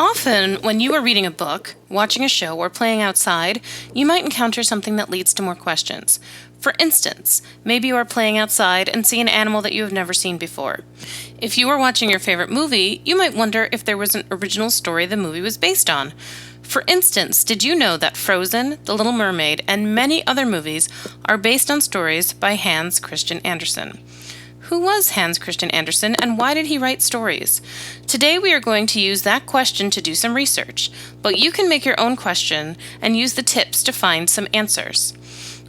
Often, when you are reading a book, watching a show, or playing outside, you might encounter something that leads to more questions. For instance, maybe you are playing outside and see an animal that you have never seen before. If you are watching your favorite movie, you might wonder if there was an original story the movie was based on. For instance, did you know that Frozen, The Little Mermaid, and many other movies are based on stories by Hans Christian Andersen? Who was Hans Christian Andersen, and why did he write stories? Today we are going to use that question to do some research, but you can make your own question and use the tips to find some answers.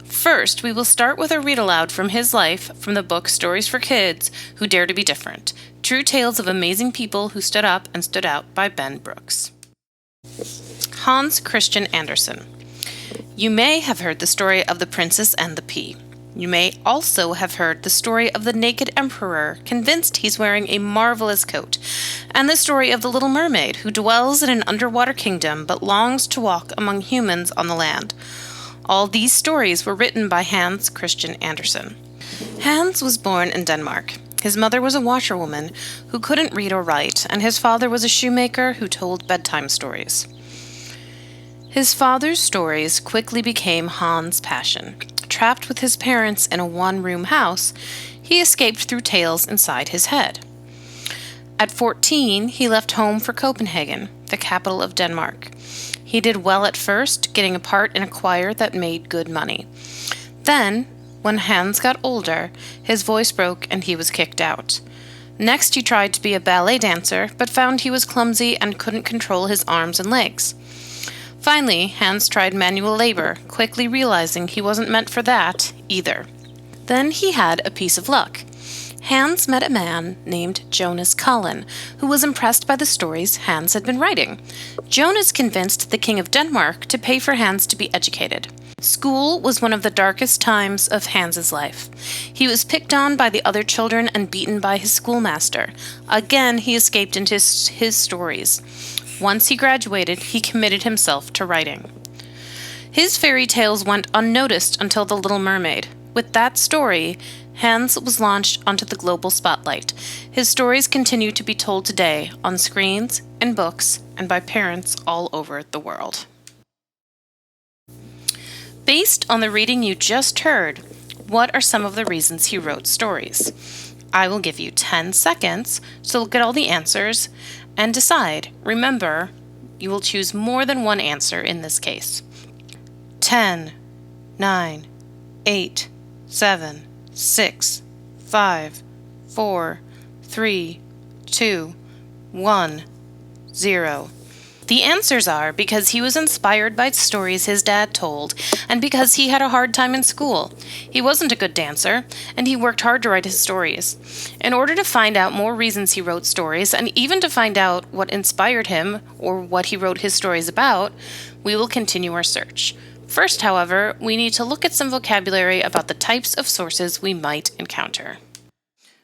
First, we will start with a read aloud from his life from the book Stories for Kids Who Dare to Be Different, True Tales of Amazing People Who Stood Up and Stood Out by Ben Brooks. Hans Christian Andersen. You may have heard the story of the Princess and the Pea. You may also have heard the story of the naked emperor convinced he's wearing a marvelous coat, and the story of the little mermaid who dwells in an underwater kingdom but longs to walk among humans on the land. All these stories were written by Hans Christian Andersen. Hans was born in Denmark. His mother was a washerwoman who couldn't read or write, and his father was a shoemaker who told bedtime stories. His father's stories quickly became Hans' passion. Trapped with his parents in a one-room house, he escaped through tales inside his head. At 14, he left home for Copenhagen, the capital of Denmark. He did well at first, getting a part in a choir that made good money. Then, when Hans got older, his voice broke and he was kicked out. Next, he tried to be a ballet dancer, but found he was clumsy and couldn't control his arms and legs. Finally, Hans tried manual labor, quickly realizing he wasn't meant for that either. Then he had a piece of luck. Hans met a man named Jonas Collin, who was impressed by the stories Hans had been writing. Jonas convinced the King of Denmark to pay for Hans to be educated. School was one of the darkest times of Hans's life. He was picked on by the other children and beaten by his schoolmaster. Again, he escaped into his stories. Once he graduated, he committed himself to writing. His fairy tales went unnoticed until The Little Mermaid. With that story, Hans was launched onto the global spotlight. His stories continue to be told today on screens, in books, and by parents all over the world. Based on the reading you just heard, what are some of the reasons he wrote stories? I will give you 10 seconds to look at all the answers and decide. Remember, you will choose more than one answer in this case. 10, 9, 8, 7, 6, 5, 4, 3, 2, 1, 0. The answers are because he was inspired by stories his dad told, and because he had a hard time in school. He wasn't a good dancer, and he worked hard to write his stories. In order to find out more reasons he wrote stories, and even to find out what inspired him, or what he wrote his stories about, we will continue our search. First, however, we need to look at some vocabulary about the types of sources we might encounter.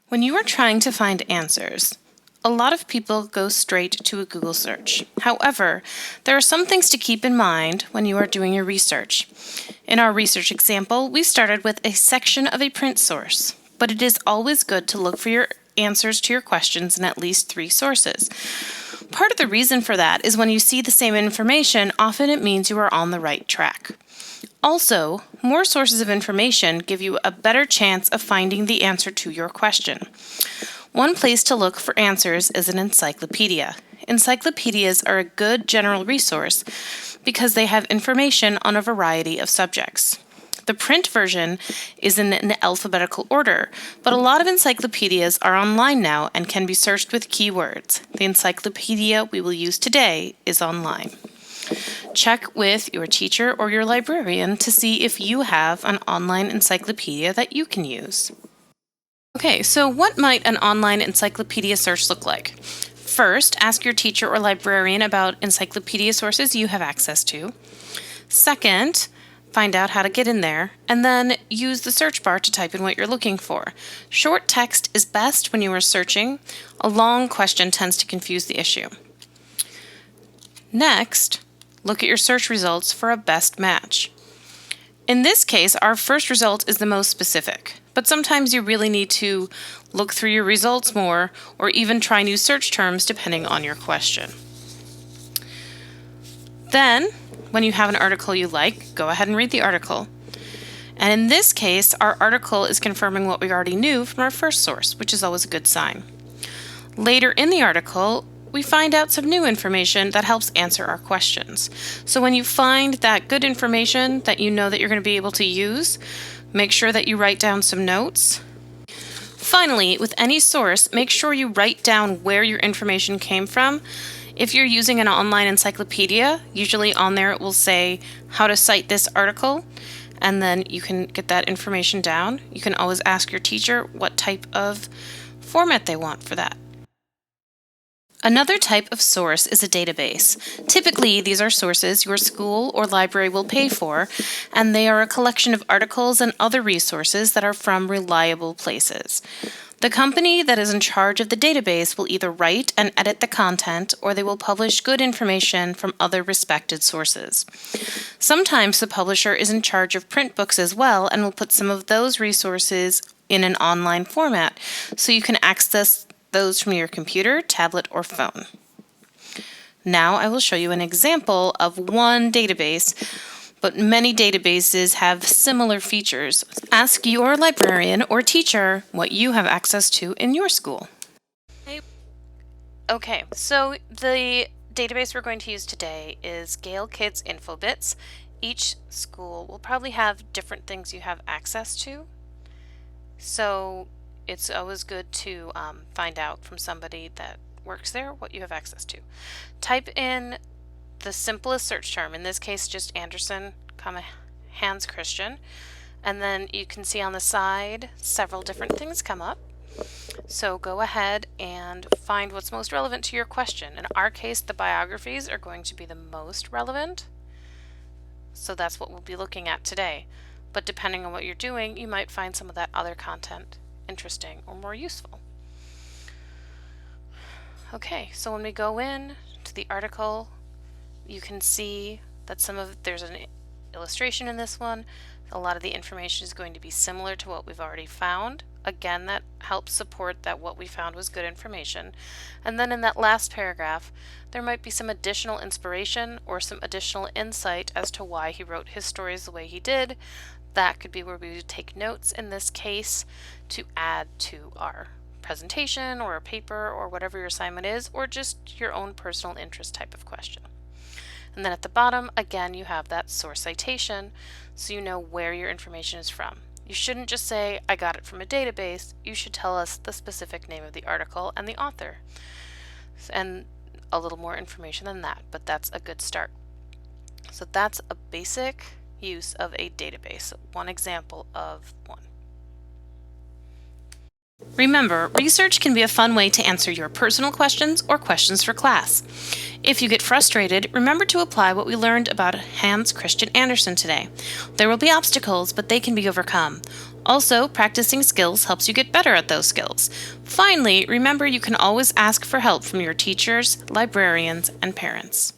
When you are trying to find answers, a lot of people go straight to a Google search. However, there are some things to keep in mind when you are doing your research. In our research example, we started with a section of a print source, but it is always good to look for your answers to your questions in at least 3 sources. Part of the reason for that is when you see the same information, often it means you are on the right track. Also, more sources of information give you a better chance of finding the answer to your question. One place to look for answers is an encyclopedia. Encyclopedias are a good general resource because they have information on a variety of subjects. The print version is in an alphabetical order, but a lot of encyclopedias are online now and can be searched with keywords. The encyclopedia we will use today is online. Check with your teacher or your librarian to see if you have an online encyclopedia that you can use. Okay, so what might an online encyclopedia search look like? First, ask your teacher or librarian about encyclopedia sources you have access to. Second, find out how to get in there, and then use the search bar to type in what you're looking for. Short text is best when you are searching. A long question tends to confuse the issue. Next, look at your search results for a best match. In this case, our first result is the most specific, but sometimes you really need to look through your results more or even try new search terms depending on your question. Then, when you have an article you like, go ahead and read the article. And in this case, our article is confirming what we already knew from our first source, which is always a good sign. Later in the article, we find out some new information that helps answer our questions. So when you find that good information that you know that you're going to be able to use, make sure that you write down some notes. Finally, with any source, make sure you write down where your information came from. If you're using an online encyclopedia, usually on there it will say how to cite this article, and then you can get that information down. You can always ask your teacher what type of format they want for that. Another type of source is a database. Typically, these are sources your school or library will pay for, and they are a collection of articles and other resources that are from reliable places. The company that is in charge of the database will either write and edit the content, or they will publish good information from other respected sources. Sometimes the publisher is in charge of print books as well and will put some of those resources in an online format, so you can access those from your computer, tablet, or phone. Now I will show you an example of one database, but many databases have similar features. Ask your librarian or teacher what you have access to in your school. Okay, so the database we're going to use today is Gale Kids InfoBits. Each school will probably have different things you have access to. So it's always good to find out from somebody that works there what you have access to. Type in the simplest search term, in this case just Anderson, Hans Christian, and then you can see on the side several different things come up. So go ahead and find what's most relevant to your question. In our case, the biographies are going to be the most relevant, so that's what we'll be looking at today. But depending on what you're doing, you might find some of that other content interesting or more useful. Okay, so when we go in to the article, you can see that there's an illustration in this one. A lot of the information is going to be similar to what we've already found. Again, that helps support that what we found was good information. And then in that last paragraph, there might be some additional inspiration or some additional insight as to why he wrote his stories the way he did. That could be where we would take notes in this case to add to our presentation or a paper or whatever your assignment is, or just your own personal interest type of question. And then at the bottom, again, you have that source citation, so you know where your information is from. You shouldn't just say, I got it from a database. You should tell us the specific name of the article and the author. And a little more information than that, but that's a good start. So that's a basic use of a database, one example of one. Remember, research can be a fun way to answer your personal questions or questions for class. If you get frustrated, remember to apply what we learned about Hans Christian Andersen today. There will be obstacles, but they can be overcome. Also, practicing skills helps you get better at those skills. Finally, remember you can always ask for help from your teachers, librarians, and parents.